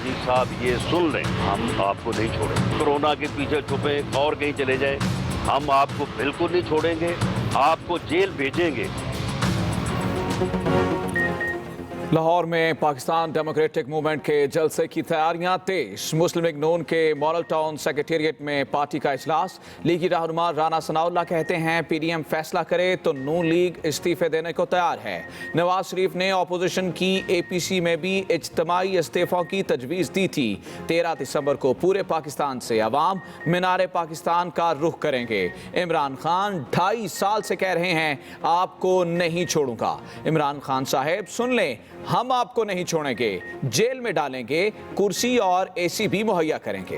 नाज़ीर साहब ये सुन लें, हम आपको नहीं छोड़ेंगे। कोरोना के पीछे छुपे और कहीं चले जाए, हम आपको बिल्कुल नहीं छोड़ेंगे, आपको जेल भेजेंगे। लाहौर में पाकिस्तान डेमोक्रेटिक मूवमेंट के जलसे की तैयारियां तेज। मुस्लिम लीग नून के मॉडल टाउन सेक्रेटेरिएट में पार्टी का इजलास। लीगी रहनुमा राना सनाउल्लाह कहते हैं पीडीएम फैसला करे तो नून लीग इस्तीफे देने को तैयार है। नवाज शरीफ ने अपोजिशन की एपीसी में भी इज्तिमाई इस्तीफों की तजवीज़ दी थी। 13 दिसंबर को पूरे पाकिस्तान से अवाम मीनार पाकिस्तान का रुख करेंगे। इमरान खान 2.5 साल से कह रहे हैं आपको नहीं छोड़ूंगा। इमरान खान साहब सुन लें, हम आपको नहीं छोड़ेंगे, जेल में डालेंगे, कुर्सी और एसी भी मुहैया करेंगे।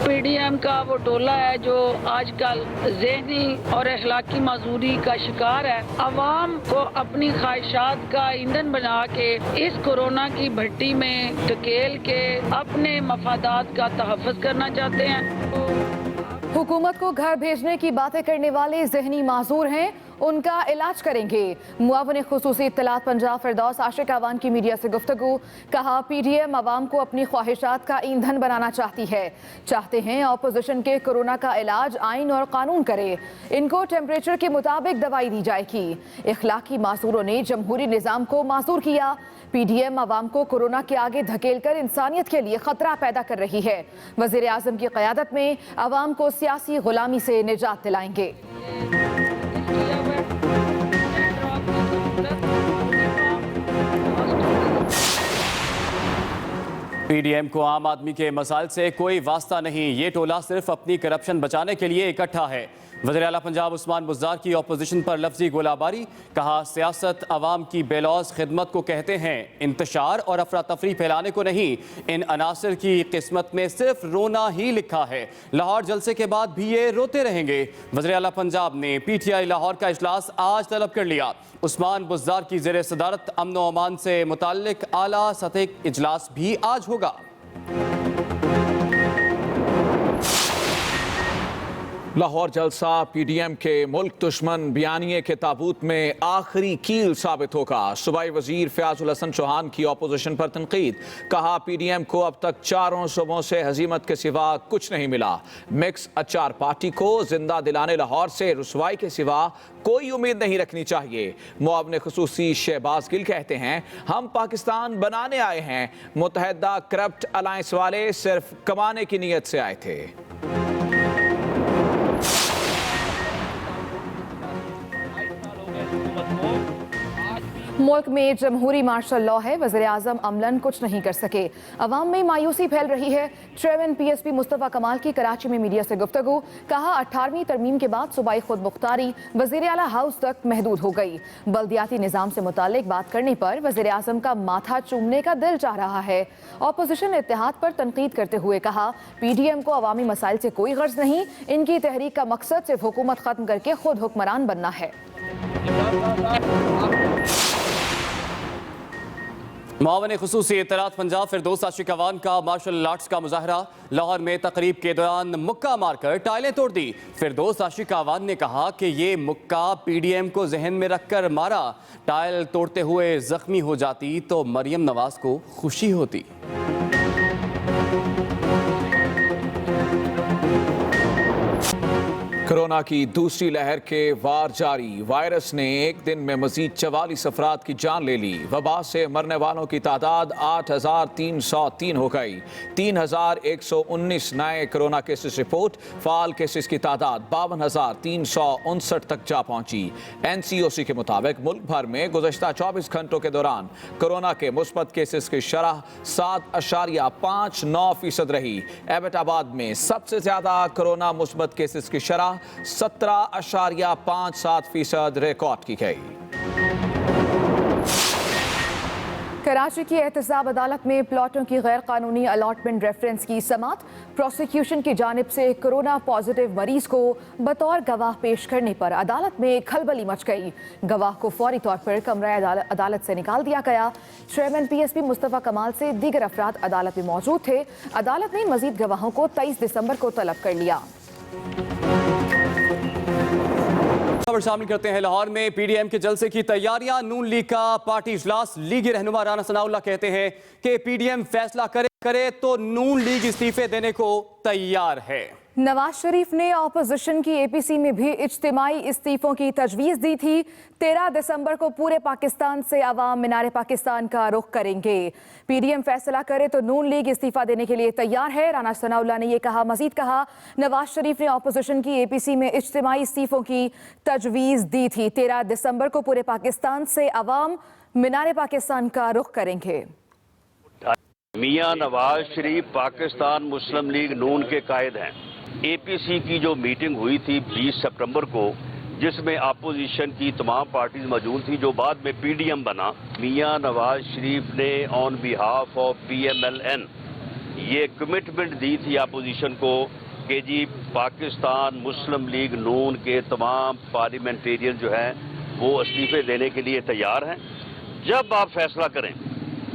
पीडीएम का वो टोला है जो आजकल ज़हनी और अखलाकी माजूरी का शिकार है। अवाम को अपनी ख्वाहिशात का ईंधन बना के इस कोरोना की भट्टी में धकेल के अपने मफादात का तहफ़्फ़ुज़ करना चाहते हैं। हुकूमत को घर भेजने की बातें करने वाले ज़हनी माजूर हैं, उनका इलाज करेंगे। मुआविन खुसूसी इत्तलात पंजाब फिरदौस आशिक अवान की मीडिया से गुफ्तगू। कहा पीडीएम अवाम को अपनी ख्वाहिशात का ईंधन बनाना चाहते हैं अपोजिशन के कोरोना का इलाज आइन और कानून करे। इनको टेम्परेचर के मुताबिक दवाई दी जाएगी। इखलाकी मासूरों ने जमहूरी निज़ाम को मासूर किया। पीडीएम अवाम को कोरोना के आगे धकेल कर इंसानियत के लिए खतरा पैदा कर रही है। वज़ीर आज़म की क़यादत में अवाम को सियासी गुलामी से निजात दिलाएंगे। पीडीएम को आम आदमी के मसाइल से कोई वास्ता नहीं, ये टोला सिर्फ अपनी करप्शन बचाने के लिए इकट्ठा है। वज़ीर आला पंजाब उस्मान बुज़दार की अपोजिशन पर लफ्जी गोलाबारी। कहा सियासत अवाम की बेलौस खिदमत को कहते हैं, इंतशार और अफरा तफरी फैलाने को नहीं। इन अनासर की किस्मत में सिर्फ रोना ही लिखा है। लाहौर जलसे के बाद भी ये रोते रहेंगे। वज़ीर आला पंजाब ने पीटीआई लाहौर का इजलास आज तलब कर लिया। उस्मान बुज़दार की ज़ेर सदारत अमन व अमान से मुताल्लिक आला सतह इजलास भी आज होगा। लाहौर जलसा पीडीएम के मुल्क दुश्मन बयानिए के ताबूत में आखिरी कील साबित होगा। सूबाई वजीर फयाजुल हसन चौहान की अपोजिशन पर तनकीद। कहा पीडीएम को अब तक 4 सूबों से हजीमत के सिवा कुछ नहीं मिला। मिक्स अचार पार्टी को जिंदा दिलाने लाहौर से रुसवाई के सिवा कोई उम्मीद नहीं रखनी चाहिए। मुआविन खुसूसी शहबाज गिल कहते हैं हम पाकिस्तान बनाने आए हैं, मुत्तहदा करप्ट अलायंस वाले सिर्फ कमाने की नीयत से आए थे। मुल्क में जमहूरी मार्शल लॉ है, वज़ीर आज़म अमलन कुछ नहीं कर सके। अवाम में मायूसी फैल रही है। चेयरमैन पीएसपी मुस्तफ़ा कमाल की कराची में मीडिया से गुफ्तगू। कहा 18वीं तरमीम के बाद सूबाई खुद मुख्तारी वज़ीर आला हाउस तक महदूद हो गई। बल्दियाती निज़ाम से मुतालिक बात करने पर वज़ीर आज़म का माथा चूमने का दिल चाह रहा है। अपोजिशन ने इत्तेहाद पर तनकीद करते हुए कहा पीडीएम को अवामी मसाइल से कोई गर्ज नहीं, इनकी तहरीक का मकसद सिर्फ हुकूमत ख़त्म करके खुद हुक्मरान बनना है। मुआविन खुसूसी इत्तलात पंजाब फिरदौस आशिक अवान का मार्शल आर्ट्स का मुजाहरा। लाहौर में तकरीब के दौरान मुक्का मारकर टाइलें तोड़ दी। फिरदौस आशिक अवान ने कहा कि ये मुक्का पीडीएम को जहन में रखकर मारा। टाइल तोड़ते हुए जख्मी हो जाती तो मरियम नवाज को खुशी होती। कोरोना की दूसरी लहर के वार जारी। वायरस ने एक दिन में मजीद 44 अफराद की जान ले ली। वबा से मरने वालों की तादाद 8,303 हो गई। 3,119 नए कोरोना केसेस रिपोर्ट। फाल केसेस की तादाद 52,359 तक जा पहुंची। NCOC के मुताबिक मुल्क भर में गुज़श्ता 24 घंटों के दौरान कोरोना के मुस्बत केसेस की शरह 7.59% रही। एबटाबाद में सबसे ज्यादा कोरोना मुस्बत केसेस की शरह 17.57% रिकॉर्ड की गई। कराची की एहतसाब अदालत में प्लॉटों की गैर कानूनी अलॉटमेंट रेफरेंस की समात। प्रोसिक्यूशन की जानिब से कोरोना पॉजिटिव मरीज को बतौर गवाह पेश करने पर अदालत में खलबली मच गई। गवाह को फौरी तौर पर कमरा अदालत से निकाल दिया गया। चेयरमैन पीएसपी मुस्तफ़ा कमाल से दीगर अफराद अदालत में मौजूद थे। अदालत ने मजीद गवाहों को 23 दिसंबर को तलब कर लिया। खबर शामिल करते हैं। लाहौर में पीडीएम के जलसे की तैयारियां, नून लीग का पार्टी इजलास। लीगी रहनुमा राना सनाउल्लाह कहते हैं कि पीडीएम फैसला करे तो नून लीग इस्तीफे देने को तैयार है। नवाज शरीफ ने ऑपोजिशन की एपीसी में भी इज्तिमाई इस्तीफों की तजवीज़ दी थी। 13 दिसंबर को पूरे पाकिस्तान से अवाम मीनार पाकिस्तान का रुख करेंगे। पीडीएम फैसला करे तो नून लीग इस्तीफा देने के लिए तैयार है। राना सनाउल्लाह ने ये कहा। मजीद कहा, नवाज शरीफ ने ऑपोजिशन की एपीसी में इज्तिमाई इस्तीफों की तजवीज़ दी थी। 13 दिसंबर को पूरे पाकिस्तान से अवाम मीनार पाकिस्तान का रुख करेंगे। मियां नवाज शरीफ पाकिस्तान मुस्लिम लीग नून के कायद हैं। एपीसी की जो मीटिंग हुई थी 20 सितंबर को, जिसमें अपोजिशन की तमाम पार्टीज मौजूद थी, जो बाद में पीडीएम बना, मियां नवाज शरीफ ने ऑन बिहाफ ऑफ पीएमएलएन ये कमिटमेंट दी थी अपोजिशन को कि जी पाकिस्तान मुस्लिम लीग नून के तमाम पार्लियामेंटेरियन जो हैं वो इस्तीफे देने के लिए तैयार हैं। जब आप फैसला करें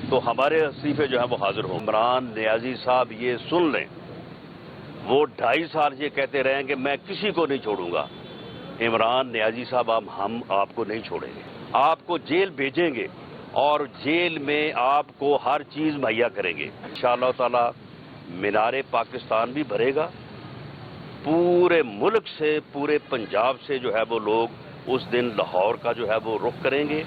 तो हमारे इस्तीफे जो हैं वो हाजिर हों। इमरान नियाजी साहब ये सुन लें, वो 2.5 साल ये कहते रहे हैं कि मैं किसी को नहीं छोड़ूंगा। इमरान नियाजी साहब, हम आपको नहीं छोड़ेंगे, आपको जेल भेजेंगे और जेल में आपको हर चीज़ मुहैया करेंगे। इंशाअल्लाह ताला मीनारे पाकिस्तान भी भरेगा। पूरे मुल्क से, पूरे पंजाब से जो है वो लोग उस दिन लाहौर का जो है वो रुख करेंगे।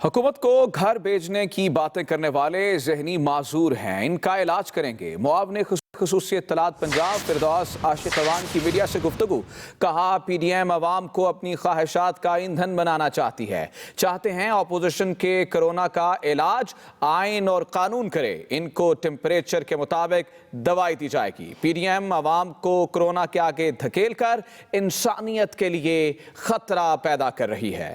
हुकूमत को घर भेजने की बातें करने वाले जहनी माजूर हैं, इनका इलाज करेंगे। मुआवने खुसूसी इत्तलात पंजाब फिरदौस आशिक अवान की मीडिया से गुफ्तगू। कहा, पीडीएम अवाम को अपनी ख्वाहिशात का ईंधन बनाना चाहती है। चाहते हैं अपोजिशन के कोरोना का इलाज आइन और कानून करे। इनको टेम्परेचर के मुताबिक दवाई दी जाएगी। पीडीएम अवाम को कोरोना के आगे धकेल कर इंसानियत के लिए खतरा पैदा कर रही है।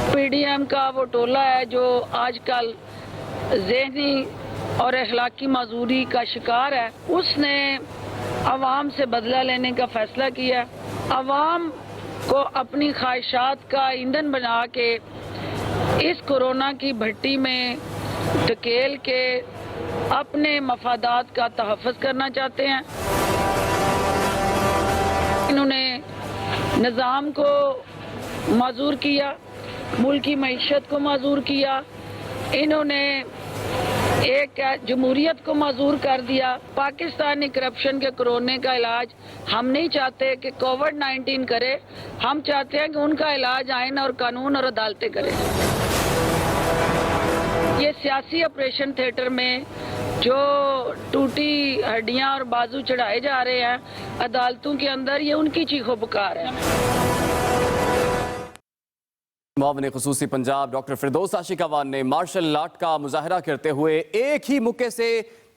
पीडीएम का वो टोला है जो आजकल ज़हनी और अखलाकी माजूरी का शिकार है। उसने अवाम से बदला लेने का फैसला किया। अवाम को अपनी ख्वाहिशात का ईंधन बना के इस कोरोना की भट्टी में धकेल के अपने मफादात का तहफ़्फ़ुज़ करना चाहते हैं। इन्होंने निज़ाम को माजूर किया, मुल्क की मईशत को माजूर किया। इन्होंने एक जमहूरियत को माजूर कर दिया। पाकिस्तानी करप्शन के कोरोना का इलाज हम नहीं चाहते कि कोविड-19 करे, हम चाहते हैं कि उनका इलाज आइन और कानून और अदालतें करें। ये सियासी ऑपरेशन थिएटर में जो टूटी हड्डियां और बाजू चढ़ाए जा रहे हैं अदालतों के अंदर, ये उनकी चीखों पुकार है। मुआवने खुसूसी पंजाब डॉक्टर फिरदौस आशिक अवान ने मार्शल लाट का मुजाहरा करते हुए एक ही मुक्के से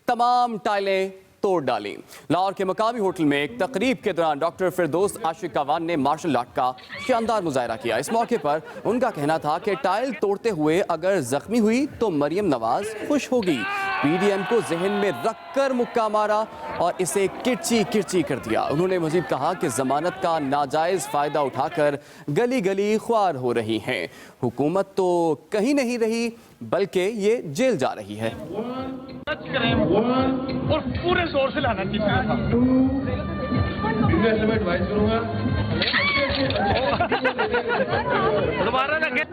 तमाम टाइलें तोड़ डाली। लाहौर के मकामी होटल में एक तकरीब के दौरान डॉक्टर फिरदौस आशिक अवान ने मार्शल लाट का शानदार मुजाहरा किया। इस मौके पर उनका कहना था कि टाइल तोड़ते हुए अगर जख्मी हुई तो मरियम नवाज खुश होगी। पीडीएम को जहन में रखकर मुक्का मारा और इसे किरची किरची कर दिया। उन्होंने मजीद कहा कि जमानत का नाजायज फायदा उठाकर गली गली ख्वार हो रही हैं। हुकूमत तो कहीं नहीं रही बल्कि ये जेल जा रही है। और पूरे जोर से लाना चाहिए। दोबारा लगे।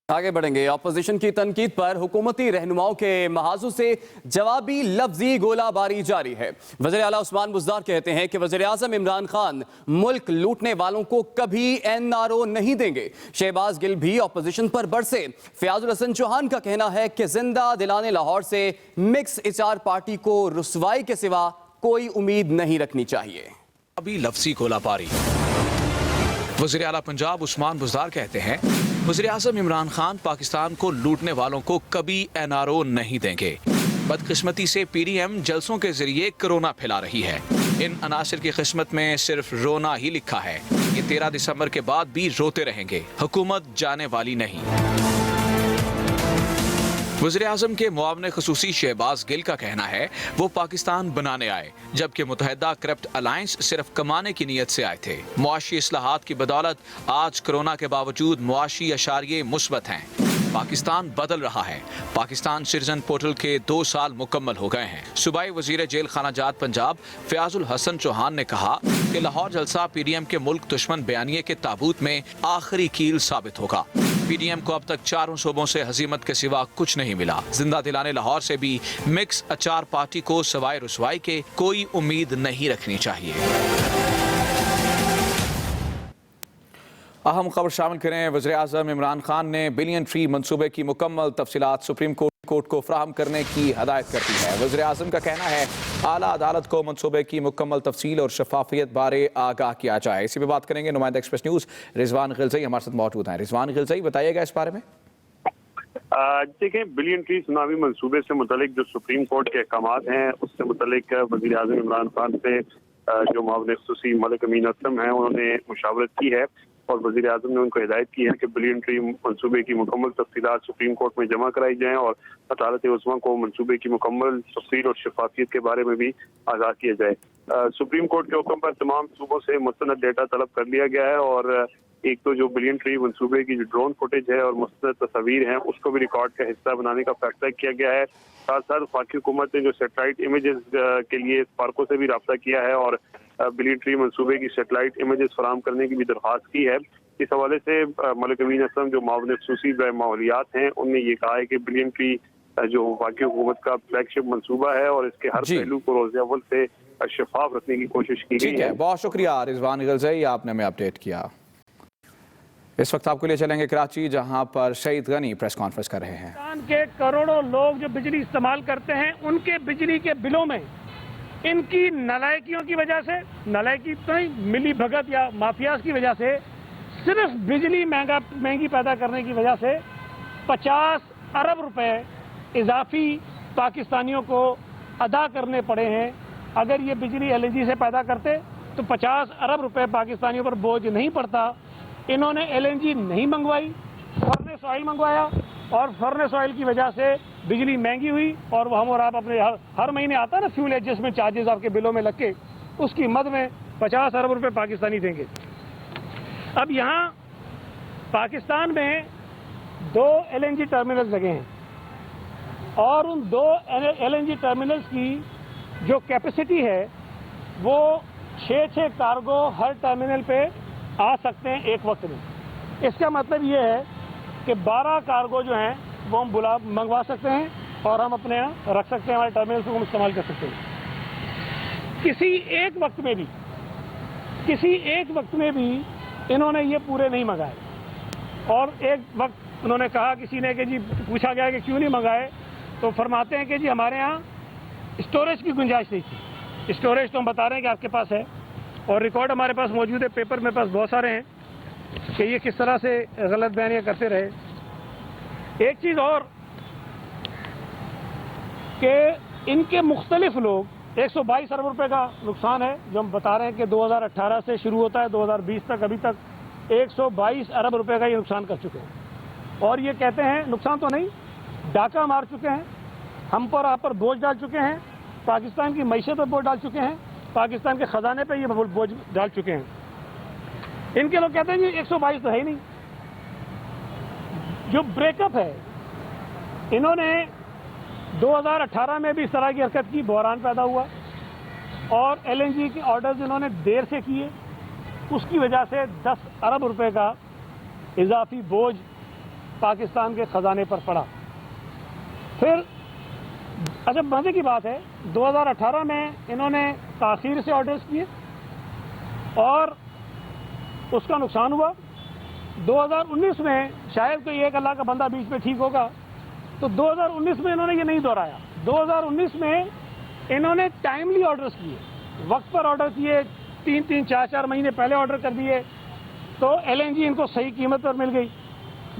आगे बढ़ेंगे। अपोजिशन की तनकीद पर हुकूमती रहनुमाओं के महाजों से जवाबी लफ्जी गोलाबारी जारी है। वज़ीर आला उस्मान बुज़दार कहते हैं कि वज़ीर आज़म इमरान खान मुल्क लूटने वालों को कभी एनआरओ नहीं देंगे। शहबाज गिल भी अपोजिशन पर बरसे। फयाजुल हसन चौहान का कहना है कि जिंदा दिलाने लाहौर से मिक्स एचआर पार्टी को रुसवाई के सिवा कोई उम्मीद नहीं रखनी चाहिए। अभी लफ्जी गोलाबारी। वज़ीर आला पंजाब उस्मान बुज़दार कहते हैं, वज़ीर आज़म इमरान खान पाकिस्तान को लूटने वालों को कभी एनआरओ नहीं देंगे। बदकिस्मती से पीडीएम जलसों के जरिए कोरोना फैला रही है। इन अनासिर की किस्मत में सिर्फ रोना ही लिखा है। ये 13 दिसंबर के बाद भी रोते रहेंगे। हुकूमत जाने वाली नहीं। वज़ीर-ए-आज़म के मुआविन ख़ुसूसी शहबाज गिल का कहना है वो पाकिस्तान बनाने आए, जबकि मुत्तहिदा करप्ट अलायंस सिर्फ कमाने की नीयत से आए थे। मुआशी इस्लाहात की बदौलत आज कोरोना के बावजूद मुआशी अशारिये मुस्बत हैं। पाकिस्तान बदल रहा है। पाकिस्तान सिटीजन पोर्टल के 2 साल मुकम्मल हो गए हैं। सूबाई वजीर जेल खाना जात पंजाब फयाजुल हसन चौहान ने कहा कि लाहौर जलसा PDM के मुल्क दुश्मन बयानिए के ताबूत में आखिरी कील साबित होगा। PDM को अब तक 4 सूबों से हजीमत के सिवा कुछ नहीं मिला। जिंदा दिलाने लाहौर से भी मिक्स अचार पार्टी को सवाए रुसवाई के कोई उम्मीद नहीं रखनी चाहिए। अहम खबर शामिल करें। वज़ीर-ए-आज़म इमरान खान ने बिलियन ट्री मंसूबे की मुकम्मल तफसीलात सुप्रीम कोर्ट को फराहम करने की हदायत कर दी है। वज़ीर-ए-आज़म का कहना है आला अदालत को मंसूबे की मुकम्मल तफसील और शफाफियत बारे आगाह किया जाए। इसी पर बात करेंगे। नुमाइंदा एक्सप्रेस न्यूज़ रिजवान गिलज़ई हमारे साथ मौजूद हैं। रिजवान गिलज़ई, बताइएगा इस बारे में। देखें, बिलियन ट्री सुनामी मंसूबे से मुतलिक जो सुप्रीम कोर्ट के अहकामात हैं उससे मुतलिक वज़ीर-ए-आज़म इमरान खान से जो मुआविन ख़ुसूसी मलिक अमीन असलम हैं उन्होंने मुशावरत की है और वज़ीर-ए-आज़म ने उनको हिदायत की है कि बिलियन ट्री मंसूबे की मुकम्मल तफसीलात सुप्रीम कोर्ट में जमा कराई जाएँ और अदालत उज़्मा को मंसूबे की मुकम्मल तफसील और शफाफियत के बारे में भी आगाह किया जाए। सुप्रीम कोर्ट के हुक्म पर तमाम सूबों से मुस्तनद डेटा तलब कर लिया गया है और एक तो जो बिलियन ट्री मंसूबे की जो ड्रोन फुटेज है और मुस्तनद तस्वीर हैं उसको भी रिकॉर्ड का हिस्सा बनाने का फैसला किया गया है। साथ साथ वफाकी हुकूमत ने जो सेटेलाइट इमेजेस के लिए स्पार्को से भी रब्ता किया है और बिलियन ट्री मंसूबे की सेटेलाइट इमेजेस फराहम करने की भी दरख्वास्त की है। इस हवाले से मलिक अमीन असलम जो मुआविन ख़ुसूसी माहौलियात हैं उनने ये कहा है कि बिलियन ट्री जो वफाकी हुकूमत का फ्लैगशिप मंसूबा है और इसके हर पहलू को रोज़ अव्वल से शफाफ रखने की कोशिश की गई है। बहुत शुक्रिया रिजवान गिलज़ई, आपने हमें अपडेट किया। इस वक्त आपके लिए चलेंगे कराची, जहां पर शहीद गनी प्रेस कॉन्फ्रेंस कर रहे हैं। पाकिस्तान के करोड़ों लोग जो बिजली इस्तेमाल करते हैं उनके बिजली के बिलों में इनकी नालायकियों की वजह से, नालायकी तो नहीं, मिली भगत या माफियाज की वजह से, सिर्फ बिजली महंगी पैदा करने की वजह से 50 अरब रुपए इजाफी पाकिस्तानियों को अदा करने पड़े हैं। अगर ये बिजली LNG से पैदा करते तो 50 अरब रुपए पाकिस्तानियों पर बोझ नहीं पड़ता। इन्होंने LNG नहीं मंगवाई, फर्नेस ऑयल मंगवाया और फर्नेस ऑयल की वजह से बिजली महंगी हुई और हम और आप अपने हर महीने आता है ना फ्यूल एडजस्टमेंट चार्जेस आपके बिलों में लग के, उसकी मद में 50 अरब रुपए पाकिस्तानी देंगे। अब यहाँ पाकिस्तान में 2 LNG टर्मिनल्स लगे हैं और उन 2 LNG टर्मिनल्स की जो कैपेसिटी है वो 6 कार्गो हर टर्मिनल पे आ सकते हैं एक वक्त में। इसका मतलब ये है कि 12 कार्गो जो हैं वो हम मंगवा सकते हैं और हम अपने यहाँ रख सकते हैं, हमारे टर्मिनल को हम इस्तेमाल कर सकते हैं। किसी एक वक्त में भी इन्होंने ये पूरे नहीं मंगाए और एक वक्त उन्होंने कहा, किसी ने कि जी पूछा गया कि क्यों नहीं मंगाए, तो फरमाते हैं कि जी हमारे यहाँ स्टोरेज की गुंजाइश नहीं थी। स्टोरेज तो हम बता रहे हैं कि आपके पास है और रिकॉर्ड हमारे पास मौजूद है, पेपर मेरे पास बहुत सारे हैं कि ये किस तरह से गलत बयानियाँ करते रहे। एक चीज़ और कि इनके मुख्तलिफ लोग 122 अरब रुपए का नुकसान है जो हम बता रहे हैं कि 2018 से शुरू होता है 2020 तक, अभी तक 122 अरब रुपए का ये नुकसान कर चुके हैं। और ये कहते हैं नुकसान तो नहीं, डाका मार चुके हैं, हम पर आप पर बोझ डाल चुके हैं, पाकिस्तान की मईशत पर बोझ डाल चुके हैं, पाकिस्तान के खजाने पे ये बोझ डाल चुके हैं। इनके लोग कहते हैं जी 122 तो है ही नहीं। जो ब्रेकअप है, इन्होंने 2018 में भी इस तरह की हरकत की, बहरान पैदा हुआ और LNG के ऑर्डर्स इन्होंने देर से किए, उसकी वजह से 10 अरब रुपए का इजाफी बोझ पाकिस्तान के खजाने पर पड़ा। फिर अच्छा मजे की बात है, 2018 में इन्होंने ताख़ीर से ऑर्डर्स किए और उसका नुकसान हुआ। 2019 में शायद कोई एक अल्लाह का बंदा बीच में ठीक होगा, तो 2019 में इन्होंने ये नहीं दोहराया। 2019 में इन्होंने टाइमली ऑर्डर्स किए, वक्त पर ऑर्डर किए, 3-3, 4-4 महीने पहले ऑर्डर कर दिए, तो LNG इनको सही कीमत पर मिल गई।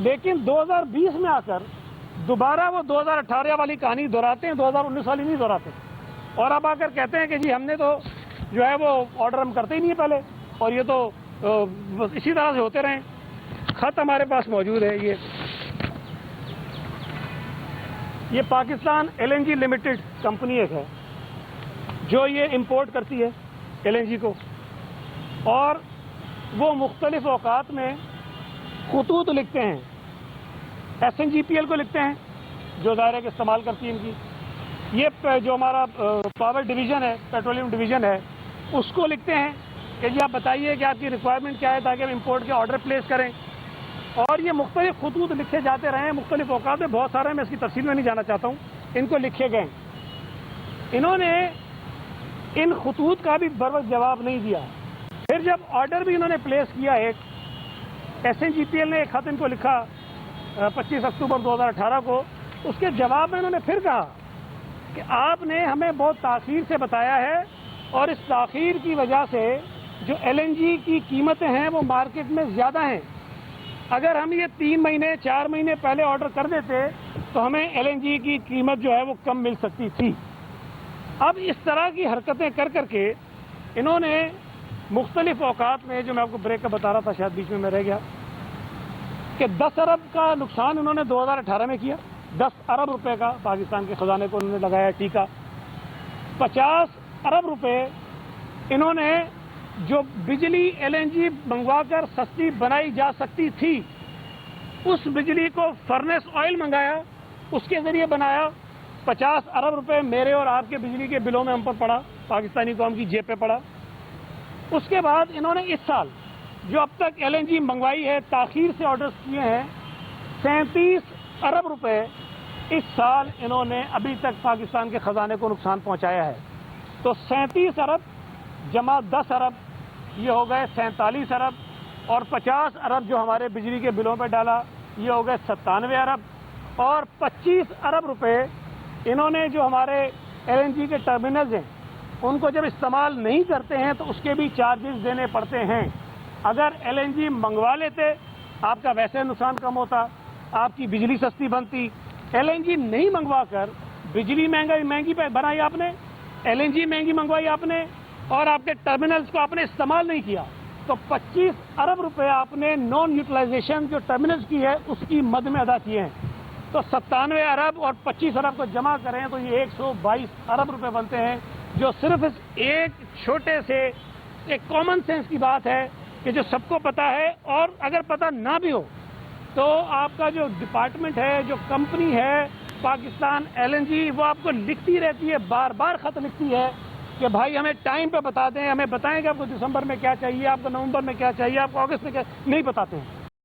लेकिन 2020 में आकर दोबारा वो 2018 वाली कहानी दोहराते हैं, 2019 वाली नहीं दोहराते। और अब आकर कहते हैं कि जी हमने तो जो है वो ऑर्डर हम करते ही नहीं है पहले, और ये तो बस इसी तरह से होते रहें। खत हमारे पास मौजूद है, ये یہ پاکستان LNG لمیٹڈ کمپنی ایک ہے جو یہ امپورٹ کرتی ہے LNG کو، اور وہ مختلف اوقات میں خطوط لکھتے ہیں، SNGPL کو لکھتے ہیں جو دائرے کے استعمال کرتی ہے ان کی، یہ جو ہمارا پاور ڈویژن ہے، پیٹرولیم ڈویژن ہے، اس کو لکھتے ہیں کہ جی آپ بتائیے کہ آپ کی ریکوائرمنٹ کیا ہے تاکہ ہم امپورٹ کے آرڈر پلیس کریں، اور یہ مختلف خطوط لکھے جاتے رہے ہیں مختلف اوقات میں، بہت سارے میں اس کی تفصیل میں نہیں جانا چاہتا ہوں، ان کو لکھے گئے۔ انہوں نے ان خطوط کا بھی بروقت جواب نہیں دیا۔ پھر جب آرڈر بھی انہوں نے پلیس کیا، ایک SNGPL نے ایک خط ان کو لکھا 25 اکتوبر 2018 کو، اس کے جواب میں انہوں نے پھر کہا کہ آپ نے ہمیں بہت تاخیر سے بتایا ہے، اور اس تاخیر کی وجہ سے جو LNG کی قیمتیں ہیں وہ مارکیٹ میں زیادہ ہیں، اگر ہم یہ 3 مہینے 4 مہینے پہلے آرڈر کر دیتے تو ہمیں LNG کی قیمت جو ہے وہ کم مل سکتی تھی۔ اب اس طرح کی حرکتیں کر کر کے انہوں نے مختلف اوقات میں، جو میں آپ کو بریک کا بتا رہا تھا شاید بیچ میں رہ گیا، کہ 10 ارب کا نقصان انہوں نے 2018 میں کیا، 10 ارب روپے کا پاکستان کے خزانے کو انہوں نے لگایا ٹیکہ۔ 50 ارب روپے انہوں نے جو بجلی LNG منگوا کر سستی بنائی جا سکتی تھی، اس بجلی کو فرنس آئل منگایا، اس کے ذریعے بنایا۔ 50 ارب روپے میرے اور آپ کے بجلی کے بلوں میں ہم پر پڑا، پاکستانی قوم کی جیب پہ پڑا۔ اس کے بعد انہوں نے اس سال جو اب تک LNG منگوائی ہے، تاخیر سے آرڈرز کیے ہیں، 37 ارب روپے اس سال انہوں نے ابھی تک پاکستان کے خزانے کو نقصان پہنچایا ہے۔ تو 37 ارب جمع 10 ارب یہ ہو گئے 47 ارب، اور 50 ارب جو ہمارے بجلی کے بلوں پہ ڈالا یہ ہو گئے 97 ارب، اور 25 ارب روپے انہوں نے جو ہمارے LNG کے ٹرمینلز ہیں ان کو جب استعمال نہیں کرتے ہیں تو اس کے بھی چارجز دینے پڑتے ہیں۔ اگر LNG منگوا لیتے آپ کا ویسے نقصان کم ہوتا، آپ کی بجلی سستی بنتی۔ LNG نہیں منگوا کر بجلی مہنگی پہ بنائی آپ نے، LNG مہنگی منگوائی آپ نے، اور آپ کے ٹرمینلز کو آپ نے استعمال نہیں کیا، تو 25 ارب روپے آپ نے نان یوٹیلائزیشن جو ٹرمینلز کی ہے اس کی مد میں ادا کیے ہیں۔ تو 97 ارب اور 25 ارب کو جمع کریں تو یہ 122 ارب روپے بنتے ہیں، جو صرف اس ایک چھوٹے سے ایک کامن سینس کی بات ہے کہ جو سب کو پتا ہے، اور اگر پتا نہ بھی ہو تو آپ کا جو ڈپارٹمنٹ ہے، جو کمپنی ہے پاکستان LNG، وہ آپ کو لکھتی رہتی ہے، بار بار خط لکھتی ہے کہ بھائی ہمیں ٹائم پہ بتا دیں، ہمیں بتائیں کہ آپ کو دسمبر میں کیا چاہیے، آپ کو نومبر میں کیا چاہیے، آپ کو اگست میں کیا، نہیں بتاتے ہیں۔